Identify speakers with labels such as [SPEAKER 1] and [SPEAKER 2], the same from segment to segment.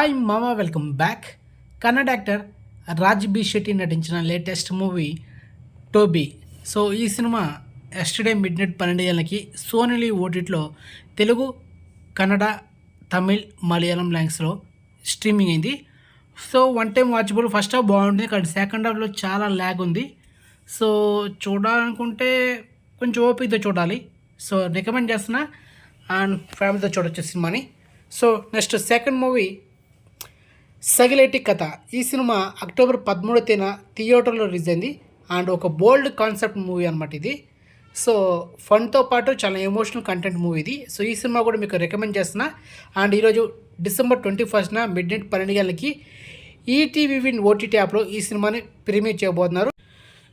[SPEAKER 1] Hi మామా, welcome back. Kannada actor Raj B Shetty నటించిన latest movie Toby. So ఈ సినిమా ఎస్టర్డే మిడ్ నైట్ 12 గంటలకి సోనీ ఓటీటీలో తెలుగు, కన్నడ, తమిళ్, మలయాళం లాంగ్వేజ్లో స్ట్రీమింగ్ అయింది. So one time watchable. First half బాగుంటుంది కానీ సెకండ్ హాఫ్లో చాలా ల్యాగ్ ఉంది. సో చూడాలనుకుంటే కొంచెం ఓపికతో చూడాలి. సో రికమెండ్ చేస్తున్నా అండ్ ఫ్యామిలీతో చూడొచ్చు సినిమాని. So next second movie Sagileti కథ. ఈ సినిమా అక్టోబర్ 13న థియేటర్లో రిలీజ్ అయింది అండ్ ఒక బోల్డ్ కాన్సెప్ట్ మూవీ అనమాట ఇది. సో ఫన్తో పాటు చాలా ఎమోషనల్ కంటెంట్ మూవీ ఇది. సో ఈ సినిమా కూడా మీకు రికమెండ్ చేస్తున్నా. అండ్ ఈరోజు డిసెంబర్ 21న మిడ్ నైట్ 12 గంటలకి ఈటీవీ విన్ ఓటీటీ యాప్లో ఈ సినిమాని ప్రీమియర్ చేయబోతున్నారు.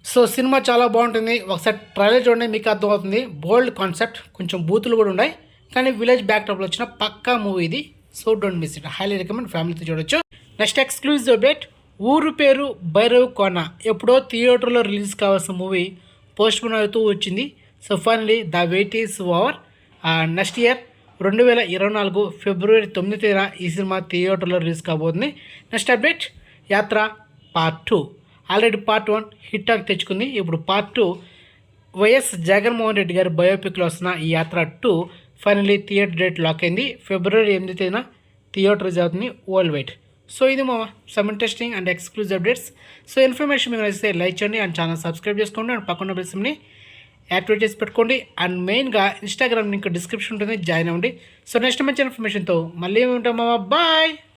[SPEAKER 1] సో సినిమా చాలా బాగుంటుంది. ఒకసారి ట్రైలర్ చూడండి, మీకు అర్థమవుతుంది. బోల్డ్ కాన్సెప్ట్, కొంచెం బూతులు కూడా ఉన్నాయి కానీ విలేజ్ బ్యాక్డ్రాప్లో వచ్చిన పక్కా మూవీ ఇది. So don't miss it. Highly recommend, ఫ్యామిలీతో చూడొచ్చు. నెక్స్ట్ ఎక్స్క్లూజివ్ అప్డేట్, ఊరు పేరు భైరవ్ కోన. ఎప్పుడో థియేటర్లో రిలీజ్ కావాల్సిన మూవీ పోస్ట్పోన్ అవుతూ వచ్చింది. So finally the wait is over. Next year 2024 ఫిబ్రవరి 9న ఈ సినిమా థియేటర్లో రిలీజ్ కాబోతుంది. Next update, Yatra part 2. Already part 1 hit talk తెచ్చుకుంది. ఇప్పుడు పార్ట్ 2 వైఎస్ జగన్మోహన్ రెడ్డి గారి బయోపిక్లో వస్తున్న ఈ యాత్ర 2 ఫైనలీ థియేటర్ డేట్ లాక్ అయింది. ఫిబ్రవరి 8న థియేటర్ రిలీజ్ అవుతుంది వరల్డ్ వైడ్. సో ఇది మా some interesting and exclusive updates. So information మీకు నచ్చితే లైక్ చేయండి అండ్ ఛానల్ సబ్స్క్రైబ్ చేసుకోండి అండ్ పక్కన బెల్ని యాక్టివేట్ చేసి పెట్టుకోండి. అండ్ మెయిన్గా ఇన్స్టాగ్రామ్ లింక్ డిస్క్రిప్షన్ ఉంటుంది, జాయిన్ అవ్వండి. సో నెక్స్ట్ మంచి ఇన్ఫర్మేషన్తో మళ్ళీ ఉంటాం మామ. బాయ్.